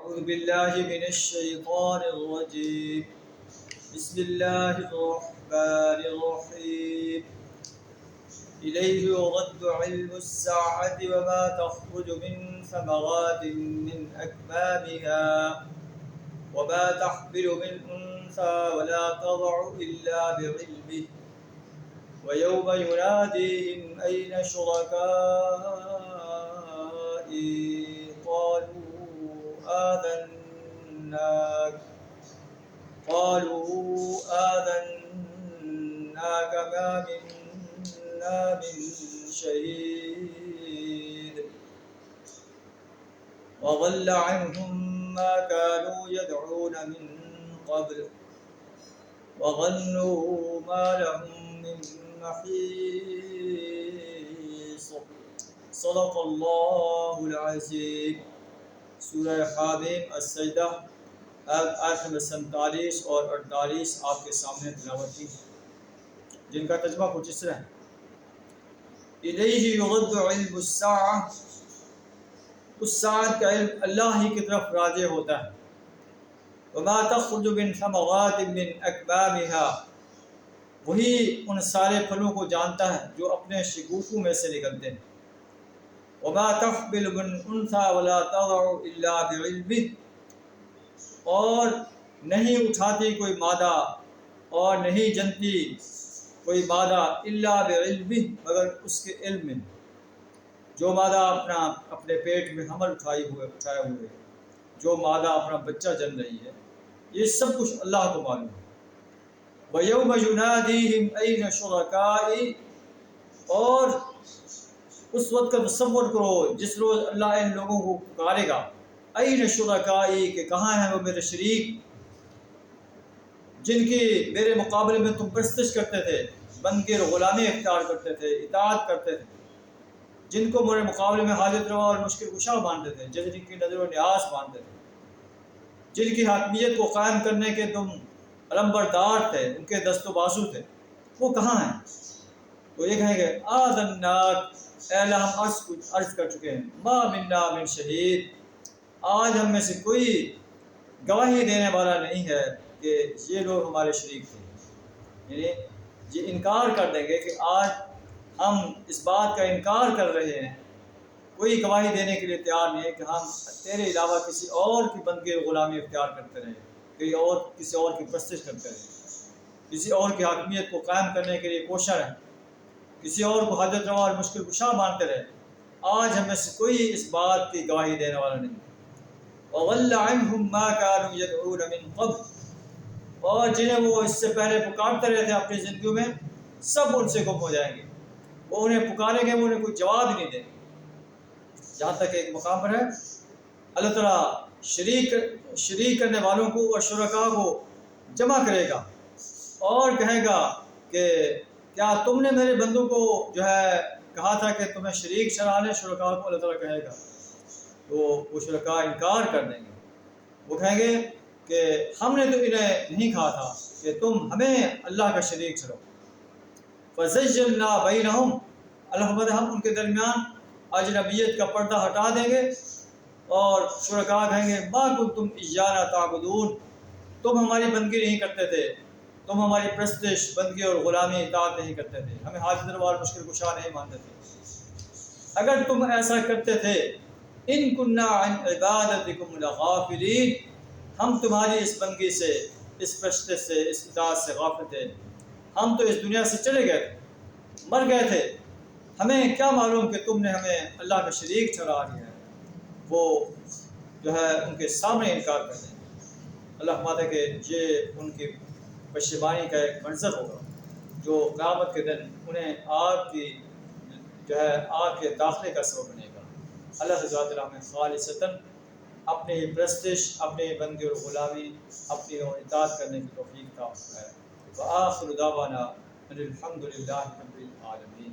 أعوذ بالله من الشيطان الرجيم. بسم الله الرحمن الرحيم. إليه يرد علم الساعة وما تخرج من ثمرات من أكمامها وما تحمل من أنثى ولا تضع إلا بعلمه ويوم يناديهم أين شركائي قالوا آذناك ما منا من شهيد وضل عنهم ما كانوا يدعون من قبل وظنوا ما لهم من محيص. صدق اللہ العظیم. سورہ حامیم السجدہ آیت نمبر 47 اور 48 آپ کے سامنے تلاوت کی، جن کا ترجمہ کچھ اس طرح ہے: الیہ یرد علم الساعہ، اس ساعت کا علم اللہ ہی کی طرف راجع ہوتا ہے. وما تخرج من ثمرات من اکمامها، وہی ان سارے پھلوں کو جانتا ہے جو اپنے شگوفوں میں سے نکلتے ہیں. وما تحمل من انثى ولا تضع الا بعلمه، اور نہیں اٹھاتی کوئی مادہ اور نہیں جنتی کوئی مادہ الا بعلمه، مگر اس کے علم میں. جو مادہ اپنے پیٹ میں حمل اٹھائے ہوئے جو مادہ اپنا بچہ جن رہی ہے، یہ سب کچھ اللہ کو معلوم ہے. وَيَوْمَ يُنَادِيهِمْ أَيْنَ شُرَكَائِي، اور اس وقت کا تصور کرو جس روز اللہ ان لوگوں کو پکارے گا. أَيْنَ شُرَكَائِي، کہ کہاں ہیں وہ میرے شریک جن کی میرے مقابلے میں تم پرستش کرتے تھے، بندگی اور غلامی اختیار کرتے تھے، اطاعت کرتے تھے، جن کو میرے مقابلے میں حاجت روا اور مشکل کشا مانتے تھے، جن کی نظر و نیاز مانتے تھے، جن کی حاکمیت کو قائم کرنے کے تم علمبردار تھے، ان کے دست و بازو تھے، وہ کہاں ہیں؟ تو یہ کہیں گے آذناک، اے اللہ ہم عرض کر چکے ہیں، ما منا من شہید، آج ہم میں سے کوئی گواہی دینے والا نہیں ہے کہ یہ لوگ ہمارے شریک تھے. یعنی یہ انکار کر دیں گے کہ آج ہم اس بات کا انکار کر رہے ہیں، کوئی گواہی دینے کے لیے تیار نہیں ہے کہ ہم تیرے علاوہ کسی اور کی بندگی اور غلامی اختیار کرتے رہے، کسی اور کی پرستش کرتے رہے، کسی اور کی حاکمیت کو قائم کرنے کے لیے کوشاں رہے، کسی اور کو حاجت روا اور مشکل کشا مانتے رہے. آج ہم میں سے کوئی اس بات کی گواہی دینے والا نہیں. وَضَلَّ عَنْهُمْ مَا كَانُوا يَدْعُونَ مِن قَبْلُ، اور جنہیں وہ اس سے پہلے پکارتے رہے تھے اپنی زندگیوں میں، سب ان سے گم ہو جائیں گے. وہ انہیں پکاریں گے، وہ انہیں کوئی جواب ہی نہیں دیں گے. جہاں تک ایک مقام پر ہے اللہ تعالیٰ شریک کرنے والوں کو اور شرکاء کو جمع کرے گا اور کہے گا کہ کیا تم نے میرے بندوں کو جو ہے کہا تھا کہ تمہیں شریک ٹھہرانے؟ شرکاء کو اللہ تعالیٰ کہے گا تو وہ شرکاء انکار کر دیں گے. وہ کہیں گے کہ ہم نے تو انہیں نہیں کہا تھا کہ تم ہمیں اللہ کا شریک ٹھہراؤ. فَزَيَّلْنَا بَيْنَهُمْ، الحمد ہم ان کے درمیان اجنبیت کا پردہ ہٹا دیں گے اور شرکاء کہیں گے ما کنتم ایانا تعبدون، تم ہماری بندگی نہیں کرتے تھے، تم ہماری پرستش بندگی اور غلامی اطاعت نہیں کرتے تھے، ہمیں حاجت روا اور مشکل کشا نہیں مانتے تھے. اگر تم ایسا کرتے تھے ان کنا عن عبادتکم لغافلین، ہم تمہاری اس بندگی سے، اس پرستش سے، اس اطاعت سے غافل تھے. ہم تو اس دنیا سے چلے گئے تھے، مر گئے تھے، ہمیں کیا معلوم کہ تم نے ہمیں اللہ کا شریک ٹھہرا دیا ہے. وہ جو ہے ان کے سامنے انکار کر دیں. اللہ فرماتا ہے کہ یہ ان کی پشیمانی کا ایک منظر ہوگا جو قیامت کے دن انہیں آگ کے داخلے کا سبب بنے گا. اللہ تعالیٰ ہمیں خالصتاً اپنی پرستش، اپنی بندگی اور غلامی، اپنی اطاعت کرنے کی توفیق عطا فرمائے. وآخر دعوانا ان الحمد للہ رب العالمین.